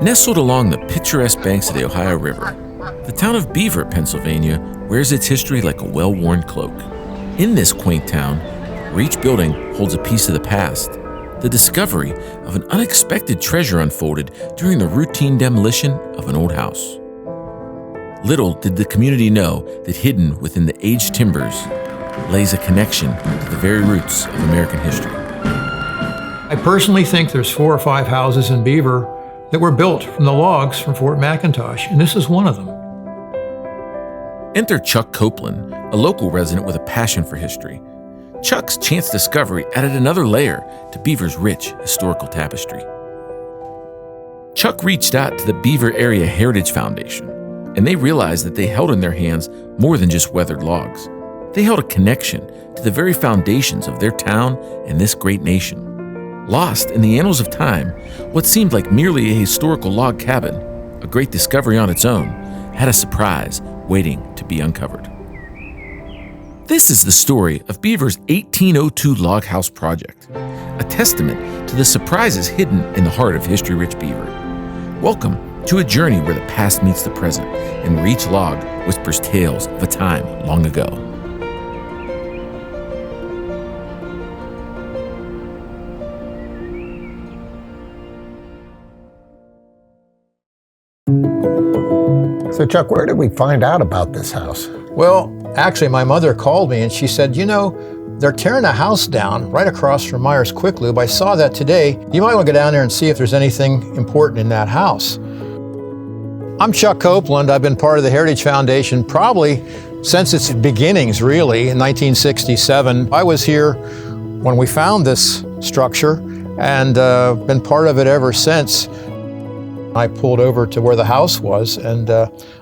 Nestled along the picturesque banks of the Ohio River, the town of Beaver, Pennsylvania, wears its history like a well-worn cloak. In this quaint town, where each building holds a piece of the past, the discovery of an unexpected treasure unfolded during the routine demolition of an old house. Little did the community know that hidden within the aged timbers lays a connection to the very roots of American history. I personally think there's 4 or 5 houses in Beaver that were built from the logs from Fort McIntosh, and this is one of them. Enter Chuck Copeland, a local resident with a passion for history. Chuck's chance discovery added another layer to Beaver's rich historical tapestry. Chuck reached out to the Beaver Area Heritage Foundation, and they realized that they held in their hands more than just weathered logs. They held a connection to the very foundations of their town and this great nation. Lost in the annals of time, what seemed like merely a historical log cabin, a great discovery on its own, had a surprise waiting to be uncovered. This is the story of Beaver's 1802 log house project, a testament to the surprises hidden in the heart of history-rich Beaver. Welcome to a journey where the past meets the present and where each log whispers tales of a time long ago. So Chuck, where did we find out about this house? Well, actually, my mother called me and she said, you know, they're tearing a house down right across from Myers Quick Lube. I saw that today. You might want to go down there and see if there's anything important in that house. I'm Chuck Copeland. I've been part of the Heritage Foundation probably since its beginnings, really, in 1967. I was here when we found this structure and been part of it ever since. I pulled over to where the house was, and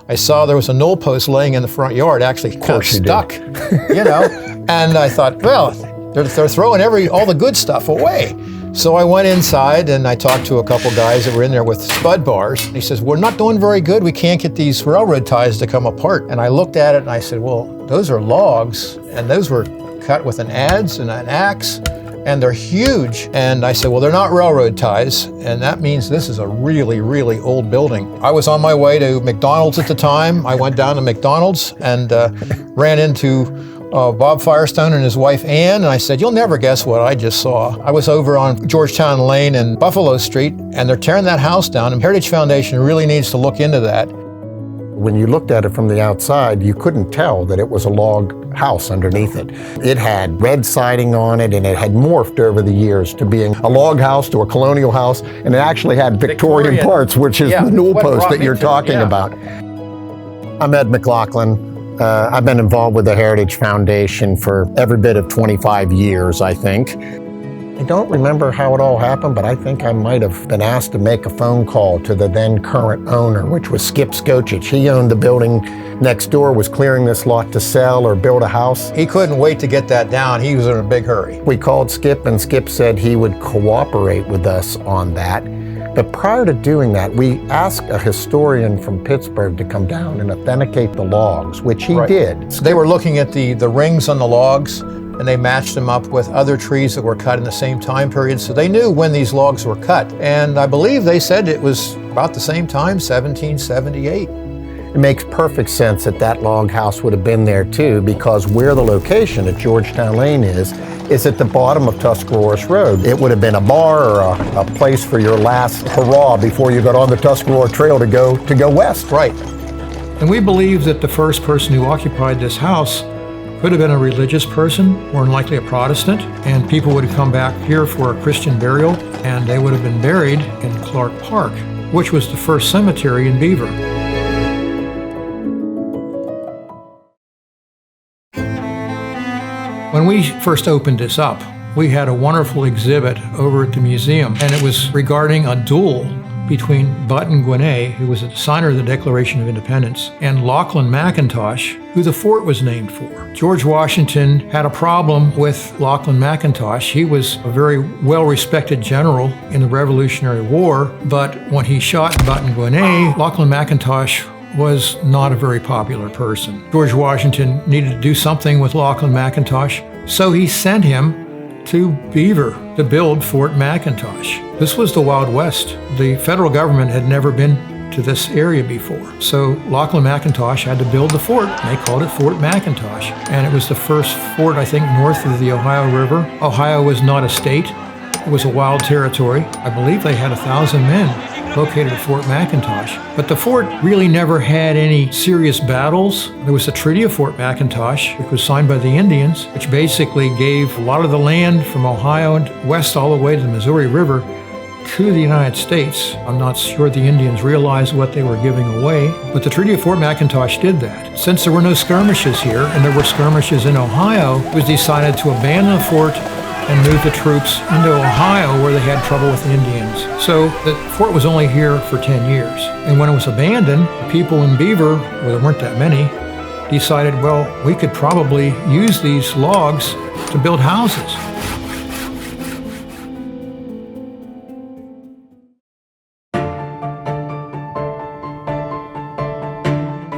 I saw there was a knoll post laying in the front yard, actually kind of stuck, you know. And I thought, well, they're throwing all the good stuff away. So I went inside and I talked to a couple guys that were in there with spud bars. He says, we're not doing very good. We can't get these railroad ties to come apart. And I looked at it and I said, well, those are logs, and those were cut with an adze and an axe. And they're huge. And I said, well, they're not railroad ties, and that means this is a really, really old building. I was on my way to McDonald's at the time. I went down to McDonald's and ran into Bob Firestone and his wife Ann, and I said, you'll never guess what I just saw. I was over on Georgetown Lane and Buffalo Street, and they're tearing that house down, and Heritage Foundation really needs to look into that. When you looked at it from the outside, you couldn't tell that it was a log house underneath it. It had red siding on it, and it had morphed over the years to being a log house to a colonial house, and it actually had Victorian parts, which is the newel post that you're talking about. I'm Ed McLaughlin. I've been involved with the Heritage Foundation for every bit of 25 years, I think. I don't remember how it all happened, but I think I might have been asked to make a phone call to the then current owner, which was Skip Skocich. He owned the building next door, was clearing this lot to sell or build a house. He couldn't wait to get that down. He was in a big hurry. We called Skip, and Skip said he would cooperate with us on that. But prior to doing that, we asked a historian from Pittsburgh to come down and authenticate the logs, which he did. So they were looking at the rings on the logs, and they matched them up with other trees that were cut in the same time period. So they knew when these logs were cut. And I believe they said it was about the same time, 1778. It makes perfect sense that that log house would have been there too, because where the location at Georgetown Lane is at the bottom of Tuscarawas Road. It would have been a bar or a place for your last hurrah before you got on the Tuscarawas Trail to go west. Right. And we believe that the first person who occupied this house could have been a religious person, more than likely a Protestant, and people would have come back here for a Christian burial, and they would have been buried in Clark Park, which was the first cemetery in Beaver. When we first opened this up, we had a wonderful exhibit over at the museum, and it was regarding a duel between Button Gwinnett, who was a signer of the Declaration of Independence, and Lachlan McIntosh, who the fort was named for. George Washington had a problem with Lachlan McIntosh. He was a very well-respected general in the Revolutionary War, but when he shot Button Gwinnett, Lachlan McIntosh was not a very popular person. George Washington needed to do something with Lachlan McIntosh, so he sent him to Beaver to build Fort McIntosh. This was the Wild West. The federal government had never been to this area before. So Lachlan McIntosh had to build the fort, and they called it Fort McIntosh. And it was the first fort, I think, north of the Ohio River. Ohio was not a state. It was a wild territory. I believe they had 1,000 men located at Fort McIntosh. But the fort really never had any serious battles. There was the Treaty of Fort McIntosh, which was signed by the Indians, which basically gave a lot of the land from Ohio and west all the way to the Missouri River to the United States. I'm not sure the Indians realized what they were giving away, but the Treaty of Fort McIntosh did that. Since there were no skirmishes here, and there were skirmishes in Ohio, it was decided to abandon the fort and move the troops into Ohio where they had trouble with the Indians. So the fort was only here for 10 years. And when it was abandoned, the people in Beaver, where there weren't that many, decided, well, we could probably use these logs to build houses.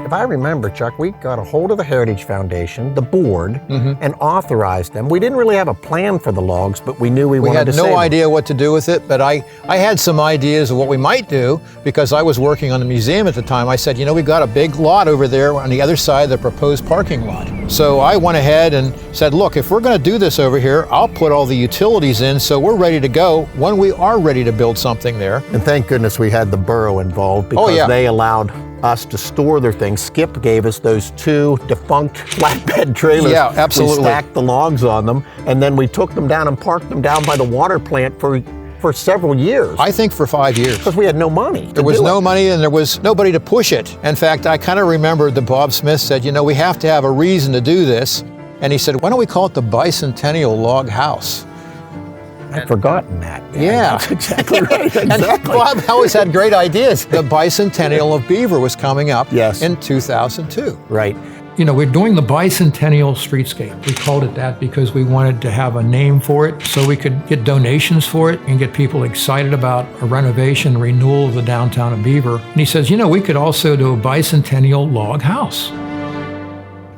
If I remember, Chuck, we got a hold of the Heritage Foundation, the board, and authorized them. We didn't really have a plan for the logs, but we knew we wanted to save them. We had no idea what to do with it, but I had some ideas of what we might do because I was working on the museum at the time. I said, you know, we've got a big lot over there on the other side of the proposed parking lot. So I went ahead and said, look, if we're going to do this over here, I'll put all the utilities in so we're ready to go when we are ready to build something there. And thank goodness we had the borough involved because they allowed us to store their things. Skip gave us those 2 defunct flatbed trailers. Yeah, absolutely. We stacked the logs on them, and then we took them down and parked them down by the water plant for several years. I think for 5 years. Because we had no money. There was no money and there was nobody to push it. In fact, I kind of remember that Bob Smith said, you know, we have to have a reason to do this. And he said, why don't we call it the Bicentennial Log House? I'd forgotten that. Yeah. That's exactly right. And Bob always had great ideas. The Bicentennial of Beaver was coming up in 2002. Right. You know, we're doing the Bicentennial Streetscape. We called it that because we wanted to have a name for it so we could get donations for it and get people excited about a renovation, renewal of the downtown of Beaver. And he says, you know, we could also do a Bicentennial Log House.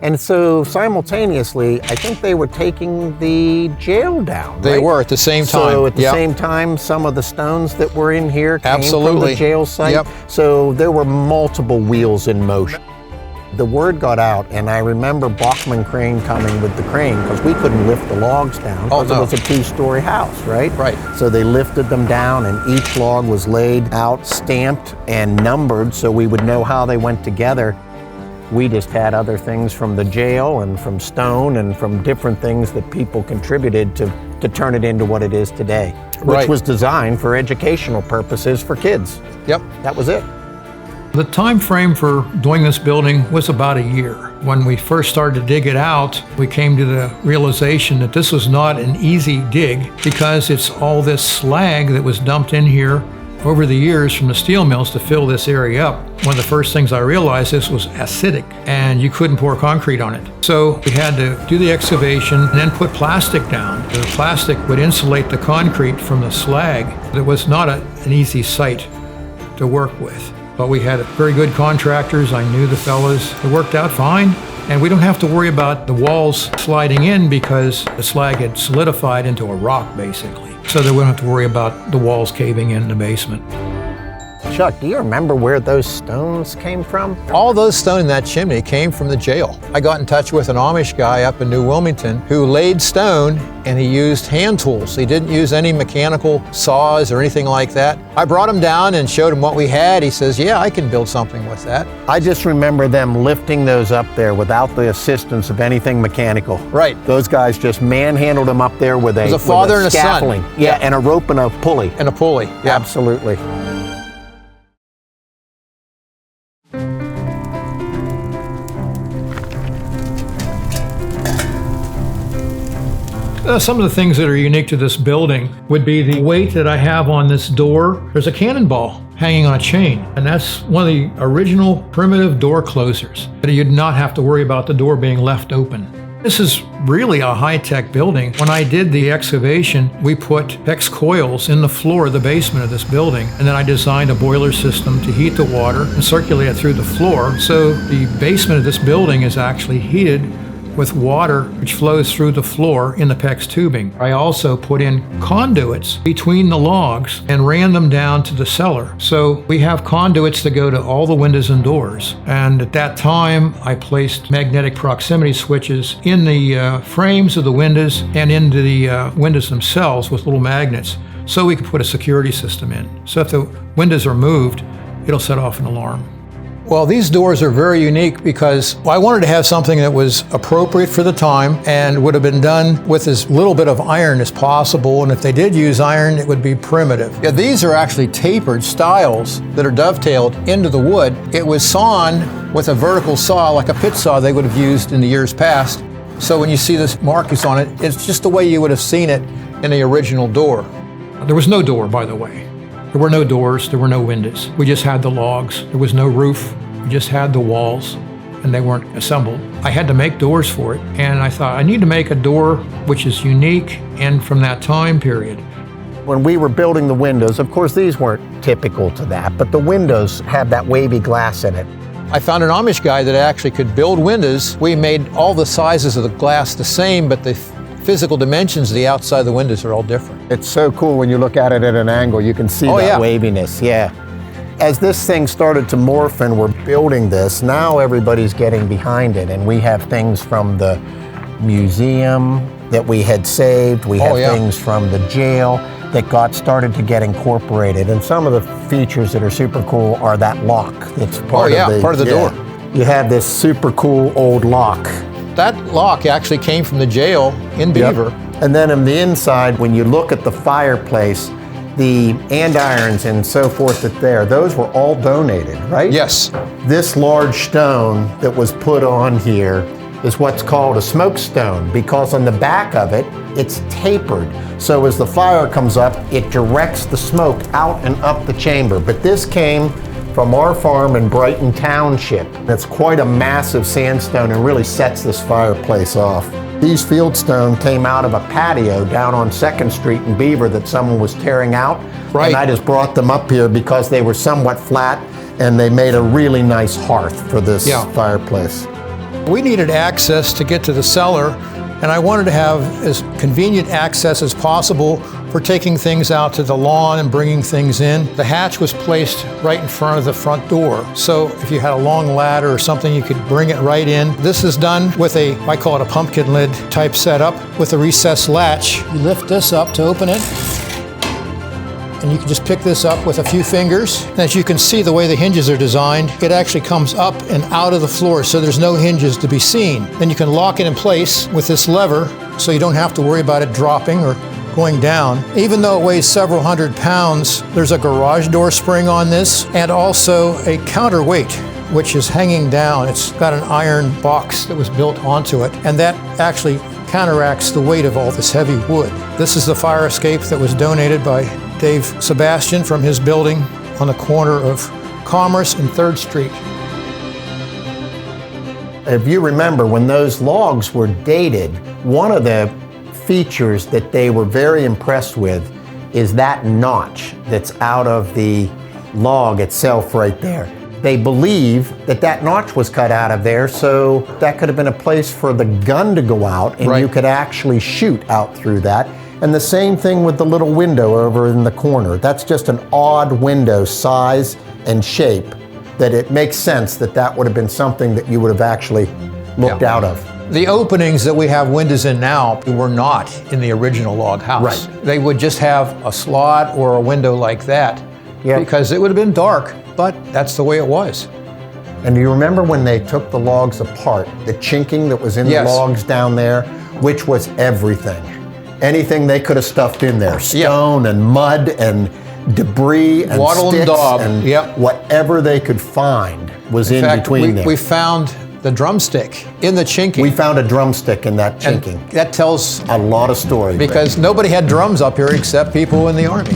And so simultaneously, I think they were taking the jail down. They were at the same time. So at the same time, some of the stones that were in here came from the jail site. So there were multiple wheels in motion. The word got out, and I remember Bachman Crane coming with the crane because we couldn't lift the logs down because it was a 2-story house, right? Right. So they lifted them down, and each log was laid out, stamped, and numbered so we would know how they went together. We just had other things from the jail and from stone and from different things that people contributed to turn it into what it is today, which was designed for educational purposes for kids. Yep. That was it. The time frame for doing this building was about a year. When we first started to dig it out, we came to the realization that this was not an easy dig because it's all this slag that was dumped in here over the years from the steel mills to fill this area up. One of the first things I realized, this was acidic and you couldn't pour concrete on it. So we had to do the excavation and then put plastic down. The plastic would insulate the concrete from the slag. It was not an easy site to work with. But we had very good contractors. I knew the fellas. It worked out fine. And we don't have to worry about the walls sliding in because the slag had solidified into a rock, basically. So that we don't have to worry about the walls caving in the basement. Chuck, do you remember where those stones came from? All those stones in that chimney came from the jail. I got in touch with an Amish guy up in New Wilmington who laid stone and he used hand tools. He didn't use any mechanical saws or anything like that. I brought him down and showed him what we had. He says, yeah, I can build something with that. I just remember them lifting those up there without the assistance of anything mechanical. Right. Those guys just manhandled them up there with a father and a scaffolding. son. Yeah, and a rope and a pulley. And a pulley, yeah. Absolutely. Some of the things that are unique to this building would be the weight that I have on this door. There's a cannonball hanging on a chain, and that's one of the original primitive door closers. You'd not have to worry about the door being left open. This is really a high-tech building. When I did the excavation, we put PEX coils in the floor of the basement of this building, and then I designed a boiler system to heat the water and circulate it through the floor. So the basement of this building is actually heated with water which flows through the floor in the PEX tubing. I also put in conduits between the logs and ran them down to the cellar. So we have conduits that go to all the windows and doors. And at that time, I placed magnetic proximity switches in the frames of the windows and into the windows themselves with little magnets, so we could put a security system in. So if the windows are moved, it'll set off an alarm. Well, these doors are very unique because I wanted to have something that was appropriate for the time and would have been done with as little bit of iron as possible. And if they did use iron, it would be primitive. Yeah, these are actually tapered stiles that are dovetailed into the wood. It was sawn with a vertical saw, like a pit saw they would have used in the years past. So when you see this markings on it, it's just the way you would have seen it in the original door. There was no door, by the way. There were no doors, there were no windows. We just had the logs. There was no roof. We just had the walls, and they weren't assembled. I had to make doors for it, and I thought, I need to make a door which is unique and from that time period. When we were building the windows, of course these weren't typical to that, but the windows had that wavy glass in it. I found an Amish guy that actually could build windows. We made all the sizes of the glass the same, but the physical dimensions of the outside of the windows are all different. It's so cool when you look at it at an angle, you can see that waviness, yeah. As this thing started to morph and we're building this, now everybody's getting behind it, and we have things from the museum that we had saved, we have things from the jail that started to get incorporated, and some of the features that are super cool are that lock that's part of the door. You have this super cool old lock. That lock actually came from the jail in Beaver. And then on the inside, when you look at the fireplace, the andirons and so forth those were all donated, right? Yes. This large stone that was put on here is what's called a smoke stone, because on the back of it, it's tapered. So as the fire comes up, it directs the smoke out and up the chamber. But this came from our farm in Brighton Township. It's quite a massive sandstone and really sets this fireplace off. These fieldstone came out of a patio down on 2nd Street in Beaver that someone was tearing out. Right. And I just brought them up here because they were somewhat flat and they made a really nice hearth for this fireplace. We needed access to get to the cellar, and I wanted to have as convenient access as possible for taking things out to the lawn and bringing things in. The hatch was placed right in front of the front door, so if you had a long ladder or something, you could bring it right in. This is done with I call it a pumpkin lid type setup with a recessed latch. You lift this up to open it, and you can just pick this up with a few fingers. And as you can see, the way the hinges are designed, it actually comes up and out of the floor, so there's no hinges to be seen. Then you can lock it in place with this lever, so you don't have to worry about it dropping or going down. Even though it weighs several hundred pounds, there's a garage door spring on this, and also a counterweight, which is hanging down. It's got an iron box that was built onto it, and that actually counteracts the weight of all this heavy wood. This is the fire escape that was donated by Dave Sebastian from his building on the corner of Commerce and 3rd Street. If you remember, when those logs were dated, one of the features that they were very impressed with is that notch that's out of the log itself right there. They believe that that notch was cut out of there, so that could have been a place for the gun to go out, and you could actually shoot out through that. And the same thing with the little window over in the corner. That's just an odd window size and shape that it makes sense that that would have been something that you would have actually looked out of. The openings that we have windows in now were not in the original log house. Right. They would just have a slot or a window like that because it would have been dark, but that's the way it was. And do you remember when they took the logs apart, the chinking that was in the logs down there, which was everything? Anything they could have stuffed in there, stone and mud and debris and wattle sticks and daub, and whatever they could find was in between there. We found the drumstick in the chinking. We found a drumstick in that chinking. And that tells a lot of stories. Because nobody had drums up here except people in the Army.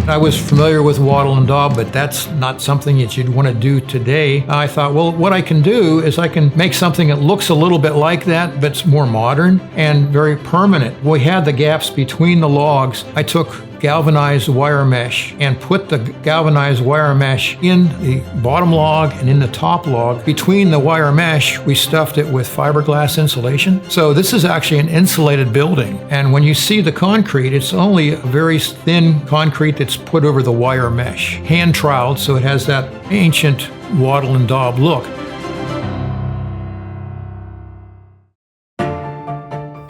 I was familiar with wattle and daub, but that's not something that you'd want to do today. I thought, well, what I can do is I can make something that looks a little bit like that, but it's more modern and very permanent. We had the gaps between the logs. I took galvanized wire mesh and put the galvanized wire mesh in the bottom log and in the top log. Between the wire mesh, we stuffed it with fiberglass insulation. So this is actually an insulated building. And when you see the concrete, it's only a very thin concrete that's put over the wire mesh, hand troweled, so it has that ancient wattle and daub look.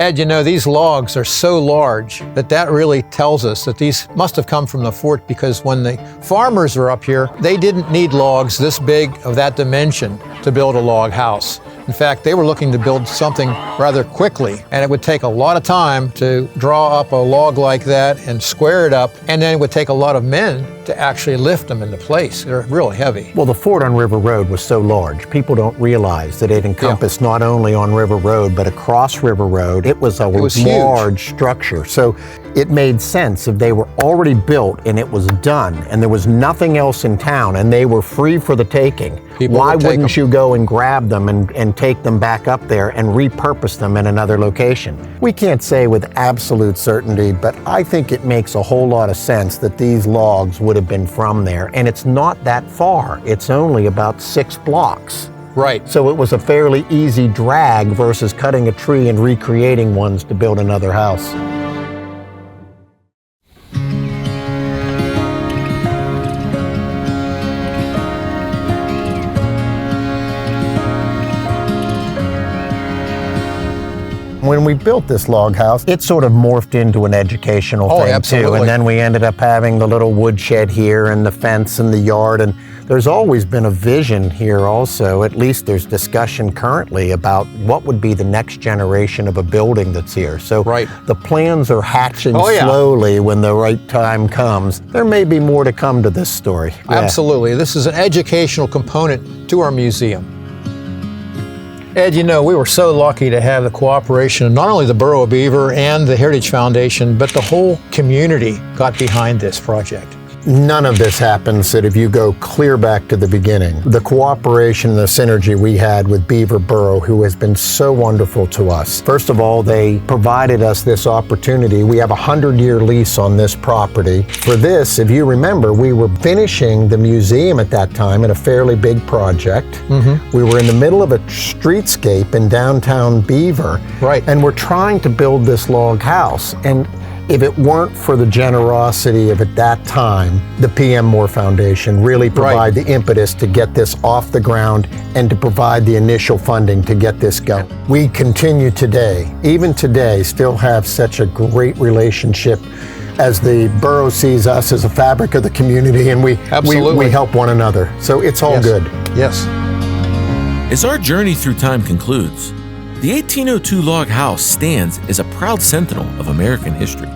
Ed, you know, these logs are so large that really tells us that these must have come from the fort, because when the farmers are up here, they didn't need logs this big of that dimension to build a log house. In fact, they were looking to build something rather quickly, and it would take a lot of time to draw up a log like that and square it up, and then it would take a lot of men to actually lift them into place. They're really heavy. Well, the fort on River Road was so large, people don't realize that it encompassed not only on River Road, but across River Road. It was a large structure. So it made sense if they were already built and it was done and there was nothing else in town and they were free for the taking. Why wouldn't you go and grab them and take them back up there and repurpose them in another location? We can't say with absolute certainty, but I think it makes a whole lot of sense that these logs would have been from there. And it's not that far. It's only about 6 blocks. Right. So it was a fairly easy drag versus cutting a tree and recreating ones to build another house. When we built this log house, it sort of morphed into an educational thing too. And then we ended up having the little woodshed here and the fence and the yard. And there's always been a vision here also. At least there's discussion currently about what would be the next generation of a building that's here. So the plans are hatching slowly when the right time comes. There may be more to come to this story. Absolutely. This is an educational component to our museum. Ed, you know, we were so lucky to have the cooperation of not only the Borough of Beaver and the Heritage Foundation, but the whole community got behind this project. None of this happens if you go clear back to the beginning. The cooperation and the synergy we had with Beaver Borough, who has been so wonderful to us. First of all, they provided us this opportunity. We have a 100-year lease on this property. For this, if you remember, we were finishing the museum at that time in a fairly big project. We were in the middle of a streetscape in downtown Beaver. And we're trying to build this log house. And if it weren't for the generosity of, at that time, the PM Moore Foundation really provide the impetus to get this off the ground and to provide the initial funding to get this going. We continue today, even today, still have such a great relationship as the borough sees us as a fabric of the community, and we help one another. So it's all good. Yes. As our journey through time concludes, the 1802 log house stands as a proud sentinel of American history.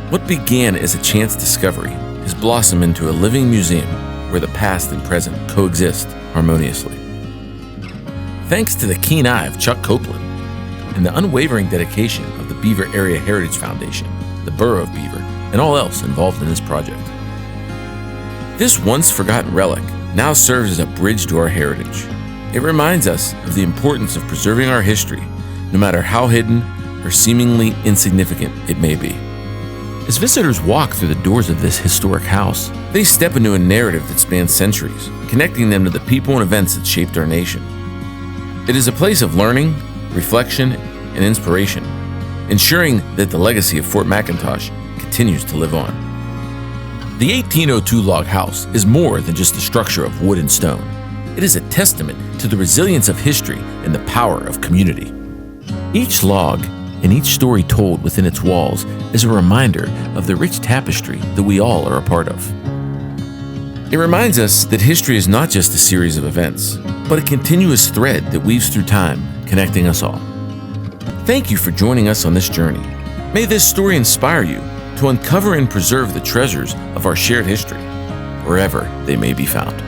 What began as a chance discovery has blossomed into a living museum where the past and present coexist harmoniously. Thanks to the keen eye of Chuck Copeland and the unwavering dedication of the Beaver Area Heritage Foundation, the Borough of Beaver, and all else involved in this project. This once forgotten relic now serves as a bridge to our heritage. It reminds us of the importance of preserving our history, no matter how hidden or seemingly insignificant it may be. As visitors walk through the doors of this historic house, they step into a narrative that spans centuries, connecting them to the people and events that shaped our nation. It is a place of learning, reflection, and inspiration, ensuring that the legacy of Fort McIntosh continues to live on. The 1802 log house is more than just a structure of wood and stone. It is a testament to the resilience of history and the power of community. Each log and each story told within its walls is a reminder of the rich tapestry that we all are a part of. It reminds us that history is not just a series of events, but a continuous thread that weaves through time, connecting us all. Thank you for joining us on this journey. May this story inspire you to uncover and preserve the treasures of our shared history, wherever they may be found.